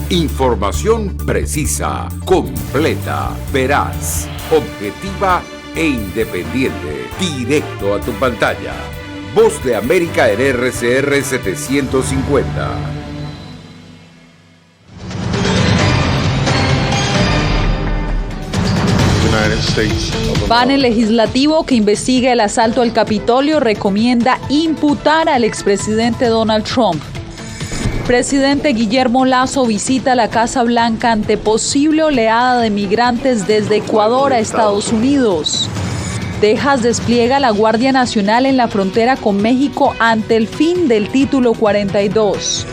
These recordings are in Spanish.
Información precisa, completa, veraz, objetiva e independiente. Directo a tu pantalla. Voz de América en RCR 750. Panel legislativo que investiga el asalto al Capitolio recomienda imputar al expresidente Donald Trump. Presidente Guillermo Lasso visita la Casa Blanca ante posible oleada de migrantes desde Ecuador a Estados Unidos. Texas despliega la Guardia Nacional en la frontera con México ante el fin del Título 42.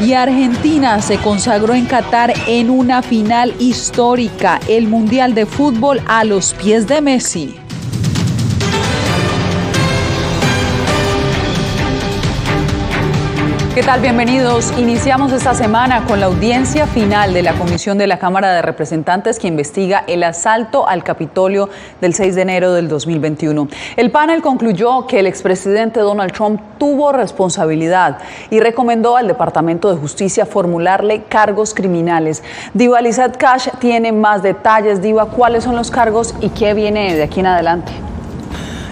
Y Argentina se consagró en Qatar en una final histórica, el Mundial de Fútbol a los pies de Messi. ¿Qué tal? Bienvenidos. Iniciamos esta semana con la audiencia final de la Comisión de la Cámara de Representantes que investiga el asalto al Capitolio del 6 de enero del 2021. El panel concluyó que el expresidente Donald Trump tuvo responsabilidad y recomendó al Departamento de Justicia formularle cargos criminales. Diva Lizeth Cash tiene más detalles. Diva, ¿cuáles son los cargos y qué viene de aquí en adelante?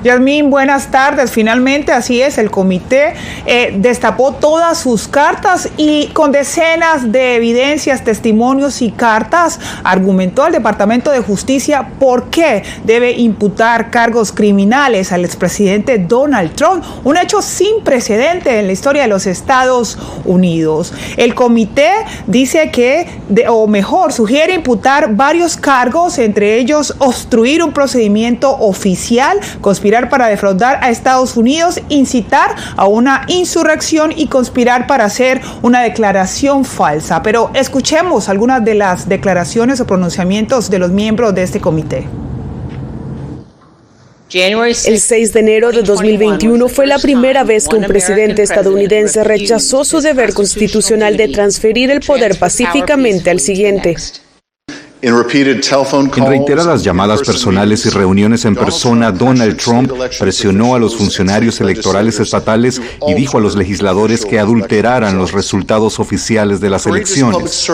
Yasmín, buenas tardes. Finalmente, así es, el comité destapó todas sus cartas y con decenas de evidencias, testimonios y cartas argumentó al Departamento de Justicia por qué debe imputar cargos criminales al expresidente Donald Trump, un hecho sin precedente en la historia de los Estados Unidos. El comité dice que, sugiere imputar varios cargos, entre ellos obstruir un procedimiento oficial, conspirar para defraudar a Estados Unidos, incitar a una insurrección y conspirar para hacer una declaración falsa. Pero escuchemos algunas de las declaraciones o pronunciamientos de los miembros de este comité. El 6 de enero de 2021 fue la primera vez que un presidente estadounidense rechazó su deber constitucional de transferir el poder pacíficamente al siguiente. En reiteradas llamadas personales y reuniones en persona, Donald Trump presionó a los funcionarios electorales estatales y dijo a los legisladores que adulteraran los resultados oficiales de las elecciones.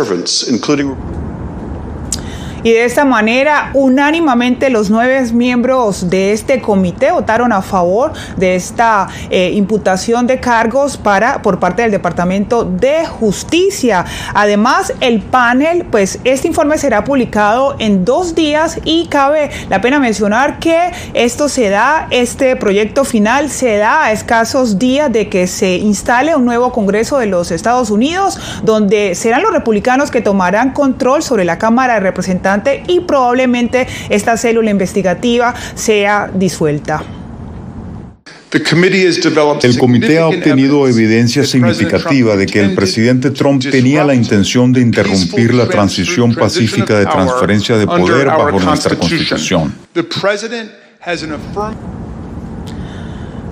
Y de esta manera, unánimemente los 9 miembros de este comité votaron a favor de esta imputación de cargos por parte del Departamento de Justicia. Además, el panel, este informe será publicado en 2 días y cabe la pena mencionar que este proyecto final se da a escasos días de que se instale un nuevo Congreso de los Estados Unidos, donde serán los republicanos que tomarán control sobre la Cámara de Representantes y probablemente esta célula investigativa sea disuelta. El comité ha obtenido evidencia significativa de que el presidente Trump tenía la intención de interrumpir la transición pacífica de transferencia de poder bajo nuestra Constitución.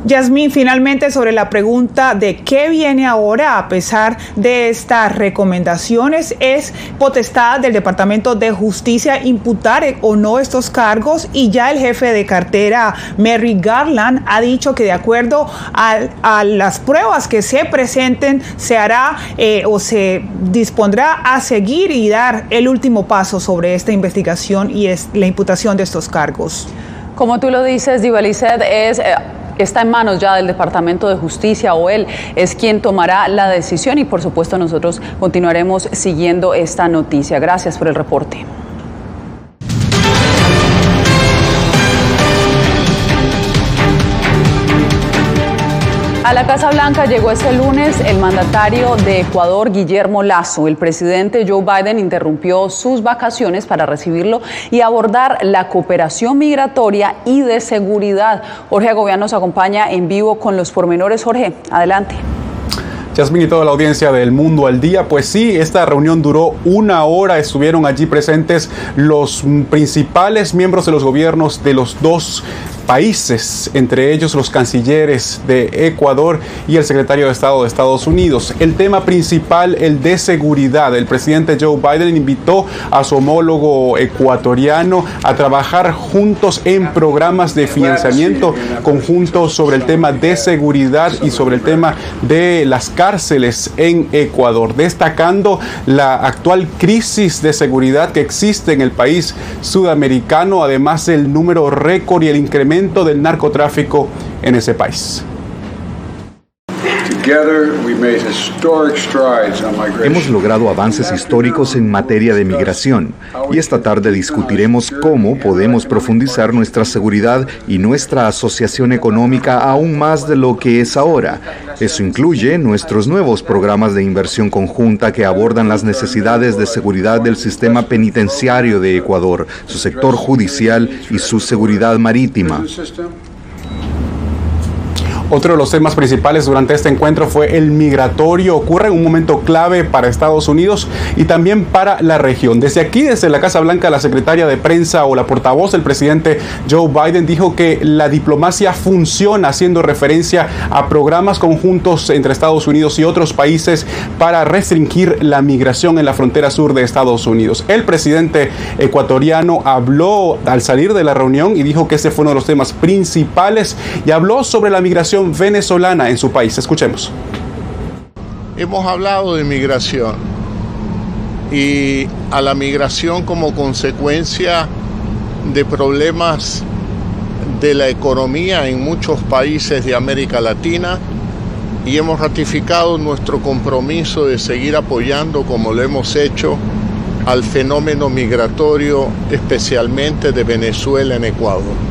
Yasmín, finalmente sobre la pregunta de qué viene ahora a pesar de estas recomendaciones, es potestad del Departamento de Justicia imputar o no estos cargos y ya el jefe de cartera Merrick Garland ha dicho que de acuerdo a las pruebas que se presenten se hará o se dispondrá a seguir y dar el último paso sobre esta investigación y es la imputación de estos cargos. Como tú lo dices, Diva Lizeth, está en manos ya del Departamento de Justicia o él es quien tomará la decisión y por supuesto nosotros continuaremos siguiendo esta noticia. Gracias por el reporte. A la Casa Blanca llegó este lunes el mandatario de Ecuador, Guillermo Lasso. El presidente Joe Biden interrumpió sus vacaciones para recibirlo y abordar la cooperación migratoria y de seguridad. Jorge Agobián nos acompaña en vivo con los pormenores. Jorge, adelante. Yasmín y toda la audiencia del Mundo al Día, pues sí, esta reunión duró 1 hora, estuvieron allí presentes los principales miembros de los gobiernos de los 2 países, entre ellos los cancilleres de Ecuador y el secretario de Estado de Estados Unidos. El tema principal, el de seguridad. El presidente Joe Biden invitó a su homólogo ecuatoriano a trabajar juntos en programas de financiamiento conjuntos sobre el tema de seguridad y sobre el tema de las cárceles en Ecuador, destacando la actual crisis de seguridad que existe en el país sudamericano, además el número récord y el incremento del narcotráfico en ese país. Hemos logrado avances históricos en materia de migración y esta tarde discutiremos cómo podemos profundizar nuestra seguridad y nuestra asociación económica aún más de lo que es ahora. Eso incluye nuestros nuevos programas de inversión conjunta que abordan las necesidades de seguridad del sistema penitenciario de Ecuador, su sector judicial y su seguridad marítima. Otro de los temas principales durante este encuentro fue el migratorio. Ocurre en un momento clave para Estados Unidos y también para la región. Desde aquí, desde la Casa Blanca, la secretaria de prensa o la portavoz del presidente Joe Biden dijo que la diplomacia funciona, haciendo referencia a programas conjuntos entre Estados Unidos y otros países para restringir la migración en la frontera sur de Estados Unidos. El presidente ecuatoriano habló al salir de la reunión y dijo que ese fue uno de los temas principales y habló sobre la migración venezolana en su país. Escuchemos. Hemos hablado de migración y a la migración como consecuencia de problemas de la economía en muchos países de América Latina, y hemos ratificado nuestro compromiso de seguir apoyando, como lo hemos hecho, al fenómeno migratorio, especialmente de Venezuela en Ecuador.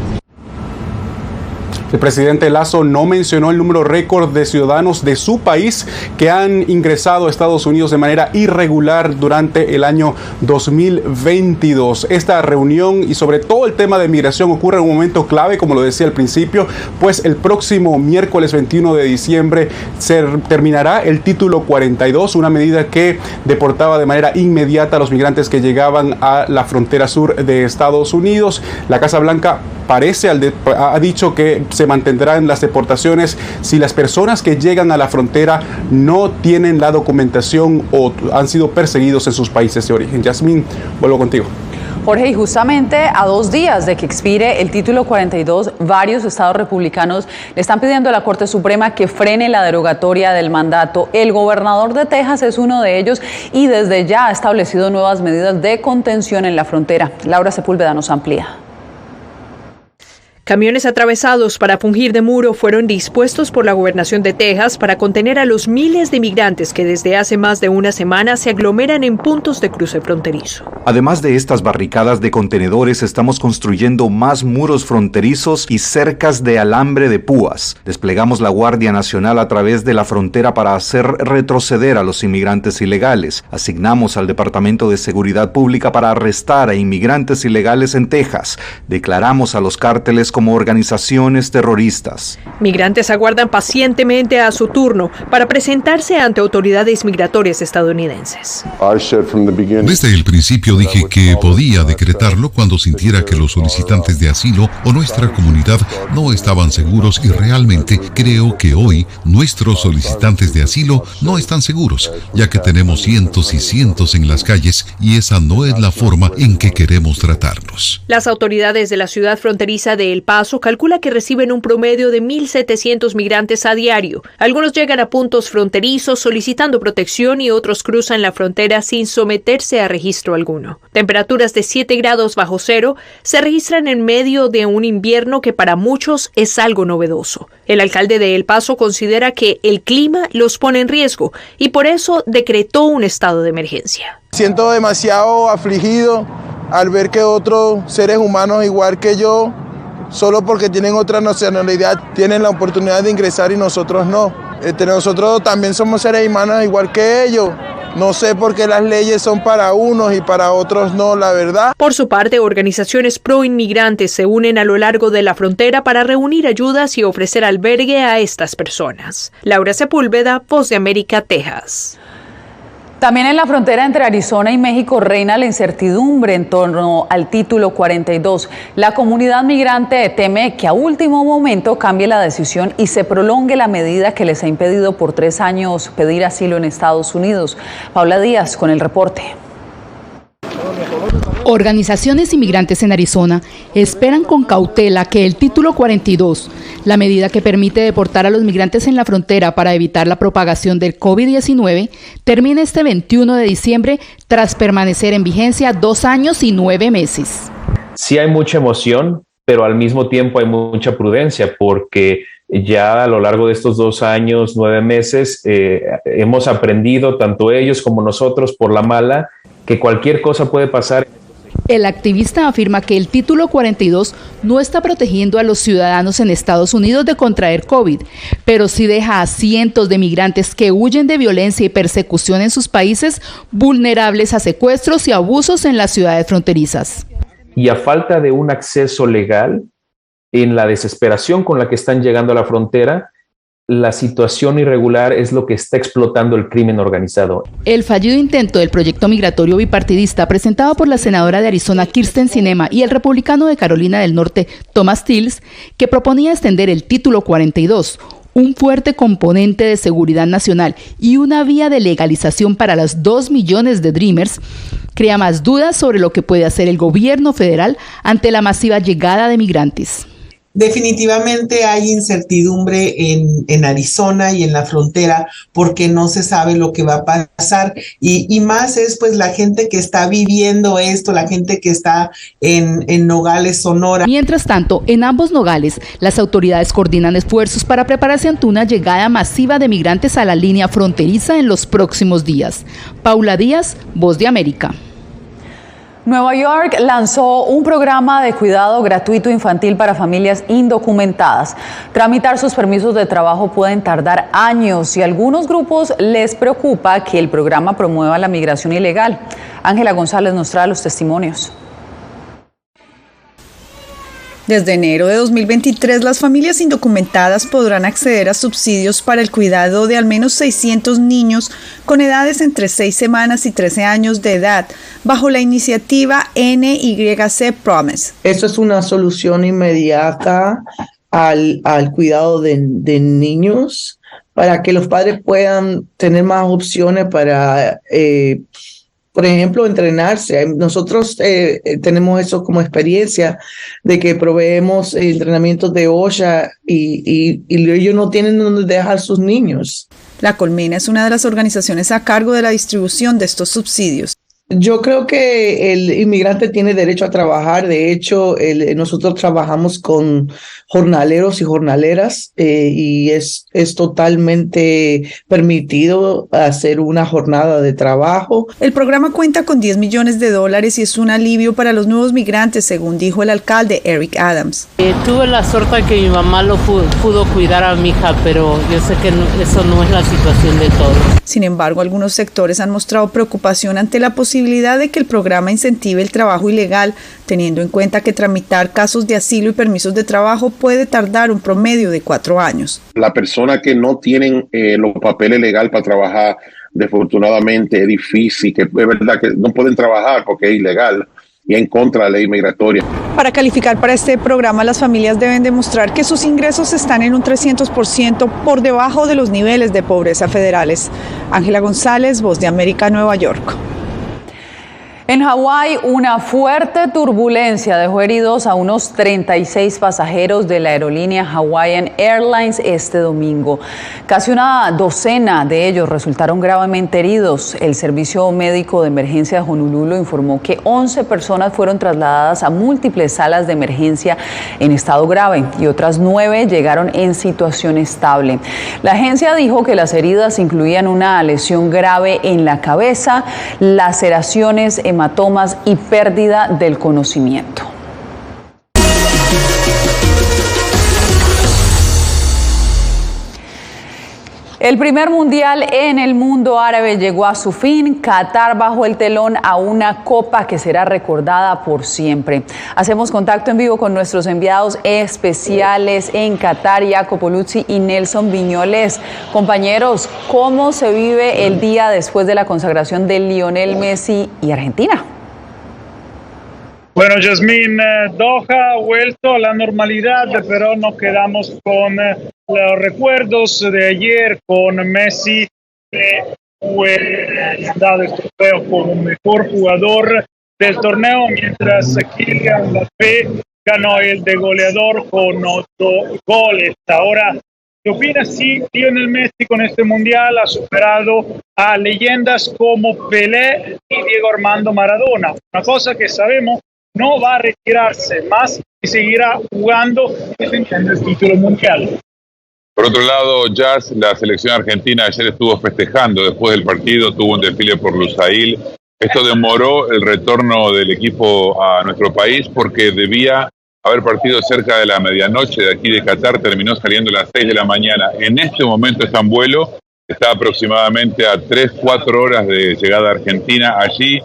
El presidente Lasso no mencionó el número récord de ciudadanos de su país que han ingresado a Estados Unidos de manera irregular durante el año 2022. Esta reunión y sobre todo el tema de migración ocurre en un momento clave, como lo decía al principio, pues el próximo miércoles 21 de diciembre se terminará el título 42, una medida que deportaba de manera inmediata a los migrantes que llegaban a la frontera sur de Estados Unidos. La Casa Blanca ha dicho que se mantendrán las deportaciones si las personas que llegan a la frontera no tienen la documentación o han sido perseguidos en sus países de origen. Yasmín, vuelvo contigo. Jorge, y justamente a 2 días de que expire el título 42, varios estados republicanos le están pidiendo a la Corte Suprema que frene la derogatoria del mandato. El gobernador de Texas es uno de ellos y desde ya ha establecido nuevas medidas de contención en la frontera. Laura Sepúlveda nos amplía. Camiones atravesados para fungir de muro fueron dispuestos por la gobernación de Texas para contener a los miles de inmigrantes que desde hace más de una semana se aglomeran en puntos de cruce fronterizo. Además de estas barricadas de contenedores, estamos construyendo más muros fronterizos y cercas de alambre de púas. Desplegamos la Guardia Nacional a través de la frontera para hacer retroceder a los inmigrantes ilegales. Asignamos al Departamento de Seguridad Pública para arrestar a inmigrantes ilegales en Texas. Declaramos a los cárteles como organizaciones terroristas. Migrantes aguardan pacientemente a su turno para presentarse ante autoridades migratorias estadounidenses. Desde el principio dije que podía decretarlo cuando sintiera que los solicitantes de asilo o nuestra comunidad no estaban seguros, y realmente creo que hoy nuestros solicitantes de asilo no están seguros, ya que tenemos cientos y cientos en las calles y esa no es la forma en que queremos tratarlos. Las autoridades de la ciudad fronteriza de El Paso calcula que reciben un promedio de 1.700 migrantes a diario. Algunos llegan a puntos fronterizos solicitando protección y otros cruzan la frontera sin someterse a registro alguno. Temperaturas de 7 grados bajo cero se registran en medio de un invierno que para muchos es algo novedoso. El alcalde de El Paso considera que el clima los pone en riesgo y por eso decretó un estado de emergencia. Siento demasiado afligido al ver que otros seres humanos igual que yo, solo porque tienen otra nacionalidad, tienen la oportunidad de ingresar y nosotros no. Nosotros también somos seres humanos igual que ellos. No sé por qué las leyes son para unos y para otros no, la verdad. Por su parte, organizaciones pro-inmigrantes se unen a lo largo de la frontera para reunir ayudas y ofrecer albergue a estas personas. Laura Sepúlveda, Voz de América, Texas. También en la frontera entre Arizona y México reina la incertidumbre en torno al título 42. La comunidad migrante teme que a último momento cambie la decisión y se prolongue la medida que les ha impedido por 3 años pedir asilo en Estados Unidos. Paula Díaz con el reporte. Organizaciones inmigrantes en Arizona esperan con cautela que el título 42, la medida que permite deportar a los migrantes en la frontera para evitar la propagación del COVID-19, termine este 21 de diciembre tras permanecer en vigencia 2 años y 9 meses. Sí hay mucha emoción, pero al mismo tiempo hay mucha prudencia porque ya a lo largo de estos 2 años, 9 meses, hemos aprendido, tanto ellos como nosotros, por la mala, que cualquier cosa puede pasar. El activista afirma que el título 42 no está protegiendo a los ciudadanos en Estados Unidos de contraer COVID, pero sí deja a cientos de migrantes que huyen de violencia y persecución en sus países vulnerables a secuestros y abusos en las ciudades fronterizas. Y a falta de un acceso legal, en la desesperación con la que están llegando a la frontera, la situación irregular es lo que está explotando el crimen organizado. El fallido intento del proyecto migratorio bipartidista presentado por la senadora de Arizona Kyrsten Sinema y el republicano de Carolina del Norte Thomas Tillis, que proponía extender el título 42, un fuerte componente de seguridad nacional y una vía de legalización para los 2 millones de Dreamers, crea más dudas sobre lo que puede hacer el gobierno federal ante la masiva llegada de migrantes. Definitivamente hay incertidumbre en Arizona y en la frontera porque no se sabe lo que va a pasar y más es pues la gente que está viviendo esto, la gente que está en Nogales, Sonora. Mientras tanto, en ambos Nogales, las autoridades coordinan esfuerzos para prepararse ante una llegada masiva de migrantes a la línea fronteriza en los próximos días. Paula Díaz, Voz de América. Nueva York lanzó un programa de cuidado gratuito infantil para familias indocumentadas. Tramitar sus permisos de trabajo pueden tardar años y a algunos grupos les preocupa que el programa promueva la migración ilegal. Ángela González nos trae los testimonios. Desde enero de 2023, las familias indocumentadas podrán acceder a subsidios para el cuidado de al menos 600 niños con edades entre 6 semanas y 13 años de edad, bajo la iniciativa NYC Promise. Eso es una solución inmediata al cuidado de niños, para que los padres puedan tener más opciones para por ejemplo, entrenarse. Nosotros tenemos eso como experiencia de que proveemos entrenamientos de OSHA y ellos no tienen donde dejar sus niños. La Colmena es una de las organizaciones a cargo de la distribución de estos subsidios. Yo creo que el inmigrante tiene derecho a trabajar. De hecho, nosotros trabajamos con jornaleros y jornaleras y es totalmente permitido hacer una jornada de trabajo. El programa cuenta con $10 millones y es un alivio para los nuevos migrantes, según dijo el alcalde Eric Adams. Tuve la suerte que mi mamá lo pudo cuidar a mi hija, pero yo sé que eso no es la situación de todos. Sin embargo, algunos sectores han mostrado preocupación ante la posibilidad de que el programa incentive el trabajo ilegal, teniendo en cuenta que tramitar casos de asilo y permisos de trabajo puede tardar un promedio de 4 años. Las personas que no tienen los papeles legales para trabajar, desafortunadamente es difícil, que es verdad que no pueden trabajar porque es ilegal y en contra de la ley migratoria. Para calificar para este programa, las familias deben demostrar que sus ingresos están en un 300% por debajo de los niveles de pobreza federales. Ángela González, Voz de América, Nueva York. En Hawái, una fuerte turbulencia dejó heridos a unos 36 pasajeros de la aerolínea Hawaiian Airlines este domingo. Casi una docena de ellos resultaron gravemente heridos. El Servicio Médico de Emergencia de Honolulu informó que 11 personas fueron trasladadas a múltiples salas de emergencia en estado grave y otras 9 llegaron en situación estable. La agencia dijo que las heridas incluían una lesión grave en la cabeza, laceraciones, hematomas y pérdida del conocimiento. El primer mundial en el mundo árabe llegó a su fin. Qatar bajó el telón a una copa que será recordada por siempre. Hacemos contacto en vivo con nuestros enviados especiales en Qatar, Jacopo Luzzi y Nelson Viñoles. Compañeros, ¿cómo se vive el día después de la consagración de Lionel Messi y Argentina? Bueno, Yasmín, Doha ha vuelto a la normalidad, pero nos quedamos con los recuerdos de ayer con Messi, que fue dado el trofeo como mejor jugador del torneo, mientras Kylian Mbappé ganó el de goleador con 8 goles. Ahora, ¿qué opinas si Lionel Messi con este mundial ha superado a leyendas como Pelé y Diego Armando Maradona? Una cosa que sabemos, no va a retirarse más y seguirá jugando y defendiendo el título mundial. Por otro lado, Jazz, la selección argentina ayer estuvo festejando después del partido, tuvo un desfile por Lusail. Esto demoró el retorno del equipo a nuestro país porque debía haber partido cerca de la medianoche de aquí de Qatar, terminó saliendo a las 6 de la mañana. En este momento está en vuelo, está aproximadamente a 3-4 horas de llegada a Argentina. Allí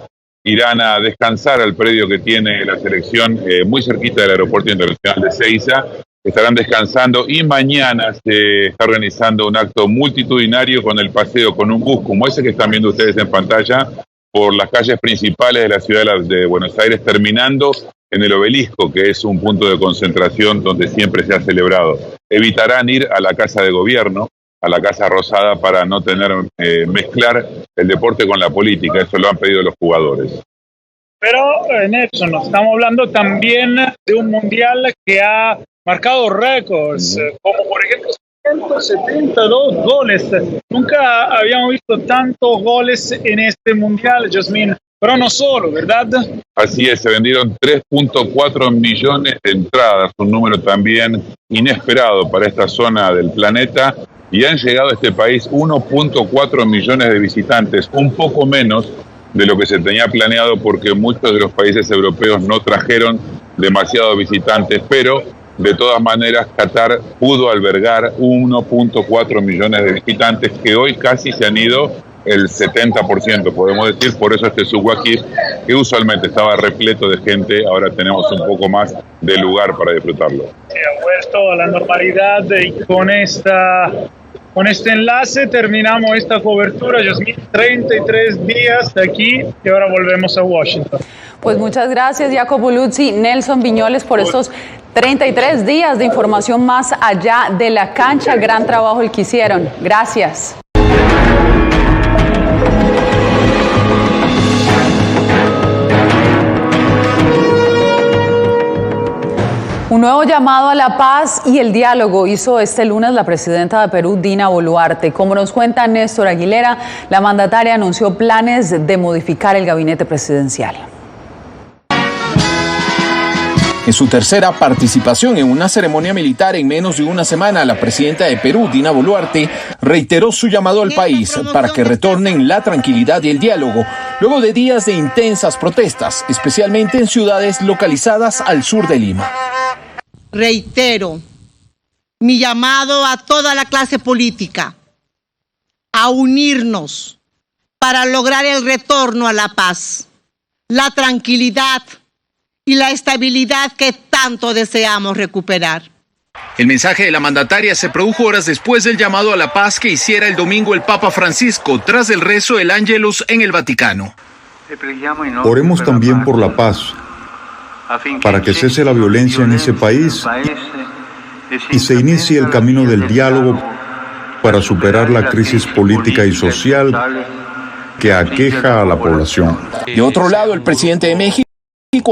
irán a descansar al predio que tiene la selección muy cerquita del Aeropuerto Internacional de Ezeiza. Estarán descansando y mañana se está organizando un acto multitudinario con el paseo con un bus como ese que están viendo ustedes en pantalla por las calles principales de la ciudad de Buenos Aires, terminando en el Obelisco, que es un punto de concentración donde siempre se ha celebrado. Evitarán ir a la Casa de Gobierno, a la Casa Rosada, para no tener mezclar el deporte con la política. Eso lo han pedido los jugadores. Pero, Nelson, estamos hablando también de un mundial que ha marcado récords, como por ejemplo 172 goles. Nunca habíamos visto tantos goles en este mundial, Yasmín. Pero no solo, ¿verdad? Así es, se vendieron 3.4 millones de entradas, un número también inesperado para esta zona del planeta. Y han llegado a este país 1.4 millones de visitantes, un poco menos de lo que se tenía planeado porque muchos de los países europeos no trajeron demasiados visitantes, pero de todas maneras Qatar pudo albergar 1.4 millones de visitantes que hoy casi se han ido el 70%, podemos decir. Por eso este Suwaqif, que usualmente estaba repleto de gente, ahora tenemos un poco más de lugar para disfrutarlo. Se ha vuelto a la normalidad y con este enlace terminamos esta cobertura, Yasmín. 33 días de aquí y ahora volvemos a Washington. Pues muchas gracias, Jacopo Luzzi, Nelson Viñoles, por estos 33 días de información más allá de la cancha. Gran trabajo el que hicieron. Gracias. Un nuevo llamado a la paz y el diálogo hizo este lunes la presidenta de Perú, Dina Boluarte. Como nos cuenta Néstor Aguilera, la mandataria anunció planes de modificar el gabinete presidencial. En su tercera participación en una ceremonia militar en menos de una semana, la presidenta de Perú, Dina Boluarte, reiteró su llamado al país para que retornen la tranquilidad y el diálogo, luego de días de intensas protestas, especialmente en ciudades localizadas al sur de Lima. Reitero mi llamado a toda la clase política a unirnos para lograr el retorno a la paz, la tranquilidad y la estabilidad que tanto deseamos recuperar. El mensaje de la mandataria se produjo horas después del llamado a la paz que hiciera el domingo el Papa Francisco tras el rezo del Ángelus en el Vaticano. Oremos también por la paz, para que cese la violencia en ese país y se inicie el camino del diálogo para superar la crisis política y social que aqueja a la población. De otro lado, el presidente de México,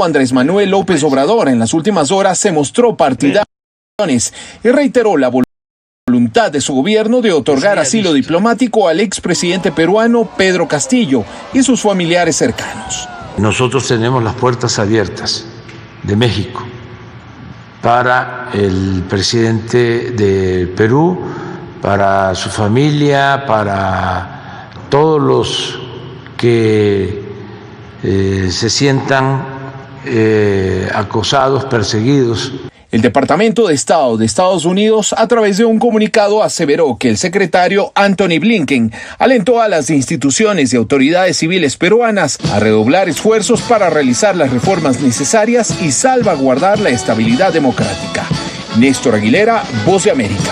Andrés Manuel López Obrador, en las últimas horas se mostró partidario y reiteró la voluntad de su gobierno de otorgar asilo diplomático al expresidente peruano Pedro Castillo y sus familiares cercanos. Nosotros tenemos las puertas abiertas de México para el presidente de Perú, para su familia, para todos los que se sientan acosados, perseguidos. El Departamento de Estado de Estados Unidos, a través de un comunicado, aseveró que el secretario Antony Blinken alentó a las instituciones y autoridades civiles peruanas a redoblar esfuerzos para realizar las reformas necesarias y salvaguardar la estabilidad democrática. Néstor Aguilera, Voz de América.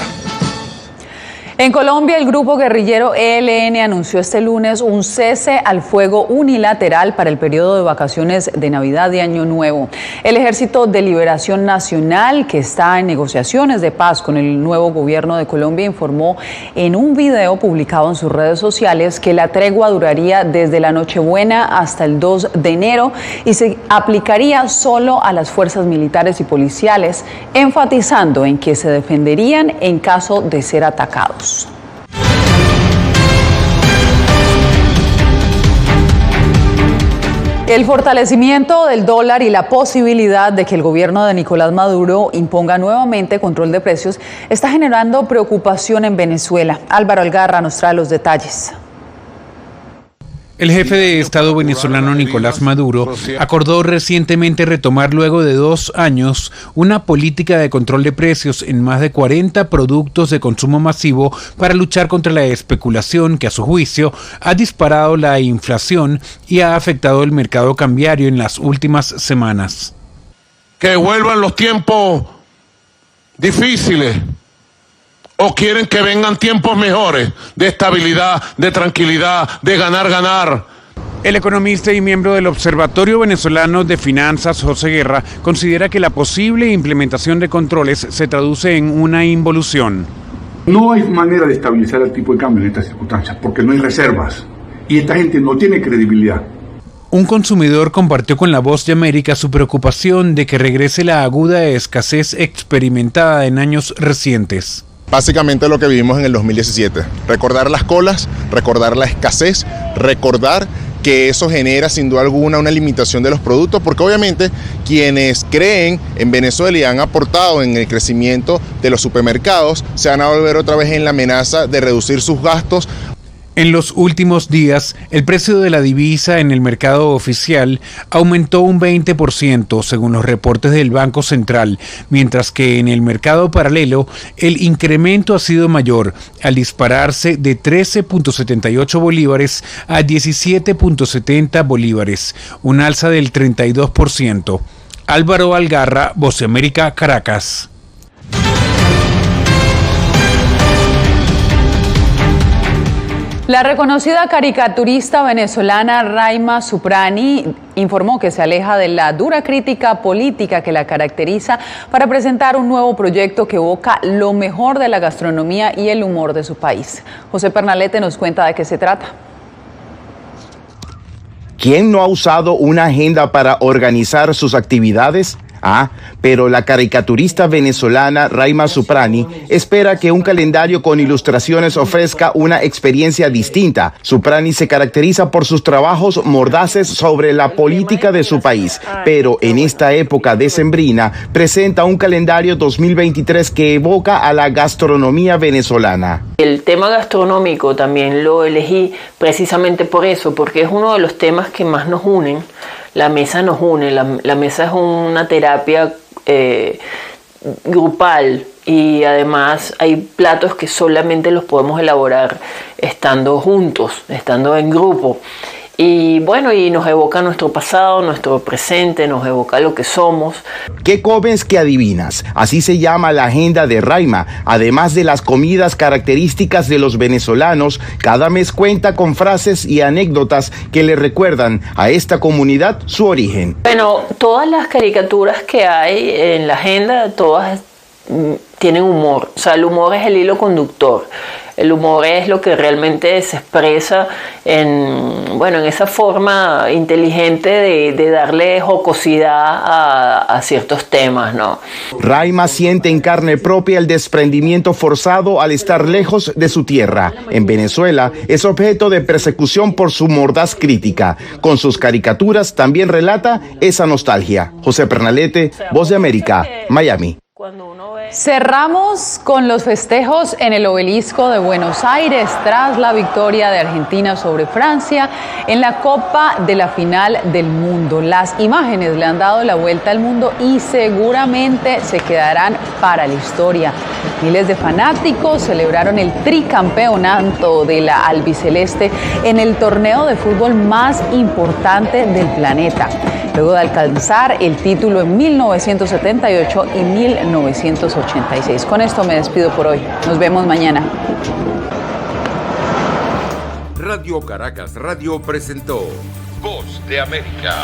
En Colombia, el grupo guerrillero ELN anunció este lunes un cese al fuego unilateral para el periodo de vacaciones de Navidad y Año Nuevo. El Ejército de Liberación Nacional, que está en negociaciones de paz con el nuevo gobierno de Colombia, informó en un video publicado en sus redes sociales que la tregua duraría desde la Nochebuena hasta el 2 de enero y se aplicaría solo a las fuerzas militares y policiales, enfatizando en que se defenderían en caso de ser atacados. El fortalecimiento del dólar y la posibilidad de que el gobierno de Nicolás Maduro imponga nuevamente control de precios está generando preocupación en Venezuela. Álvaro Algarra nos trae los detalles. El jefe de Estado venezolano Nicolás Maduro acordó recientemente retomar luego de 2 años una política de control de precios en más de 40 productos de consumo masivo para luchar contra la especulación que, a su juicio, ha disparado la inflación y ha afectado el mercado cambiario en las últimas semanas. Que vuelvan los tiempos difíciles. ¿O quieren que vengan tiempos mejores, de estabilidad, de tranquilidad, de ganar? El economista y miembro del Observatorio Venezolano de Finanzas, José Guerra, considera que la posible implementación de controles se traduce en una involución. No hay manera de estabilizar el tipo de cambio en estas circunstancias, porque no hay reservas, y esta gente no tiene credibilidad. Un consumidor compartió con La Voz de América su preocupación de que regrese la aguda escasez experimentada en años recientes. Básicamente lo que vivimos en el 2017, recordar las colas, recordar la escasez, recordar que eso genera sin duda alguna una limitación de los productos, porque obviamente quienes creen en Venezuela y han aportado en el crecimiento de los supermercados se van a volver otra vez en la amenaza de reducir sus gastos. En los últimos días, el precio de la divisa en el mercado oficial aumentó un 20%, según los reportes del Banco Central, mientras que en el mercado paralelo el incremento ha sido mayor, al dispararse de 13.78 bolívares a 17.70 bolívares, un alza del 32%. Álvaro Algarra, Voz de América, Caracas. La reconocida caricaturista venezolana Raima Zuprani informó que se aleja de la dura crítica política que la caracteriza para presentar un nuevo proyecto que evoca lo mejor de la gastronomía y el humor de su país. José Pernalete nos cuenta de qué se trata. ¿Quién no ha usado una agenda para organizar sus actividades? Pero la caricaturista venezolana Raima Zuprani espera que un calendario con ilustraciones ofrezca una experiencia distinta. Zuprani se caracteriza por sus trabajos mordaces sobre la política de su país, pero en esta época decembrina presenta un calendario 2023 que evoca a la gastronomía venezolana. El tema gastronómico también lo elegí precisamente por eso, porque es uno de los temas que más nos unen. La mesa nos une, la mesa es una terapia grupal y además hay platos que solamente los podemos elaborar estando juntos, estando en grupo. Y bueno, y nos evoca nuestro pasado, nuestro presente, nos evoca lo que somos. ¿Qué comes que adivinas? Así se llama la agenda de Raima. Además de las comidas características de los venezolanos, cada mes cuenta con frases y anécdotas que le recuerdan a esta comunidad su origen. Bueno, todas las caricaturas que hay en la agenda, todas tienen humor. O sea, el humor es el hilo conductor. El humor es lo que realmente se expresa en esa forma inteligente de darle jocosidad a ciertos temas, ¿no? Raima siente en carne propia el desprendimiento forzado al estar lejos de su tierra. En Venezuela es objeto de persecución por su mordaz crítica. Con sus caricaturas también relata esa nostalgia. José Pernalete, Voz de América, Miami. Cuando uno ve Cerramos con los festejos en el Obelisco de Buenos Aires tras la victoria de Argentina sobre Francia en la Copa de la Final del Mundo. Las imágenes le han dado la vuelta al mundo y seguramente se quedarán para la historia. Miles de fanáticos celebraron el tricampeonato de la albiceleste en el torneo de fútbol más importante del planeta, luego de alcanzar el título en 1978 y 1986. Con esto me despido por hoy. Nos vemos mañana. Radio Caracas Radio presentó Voz de América.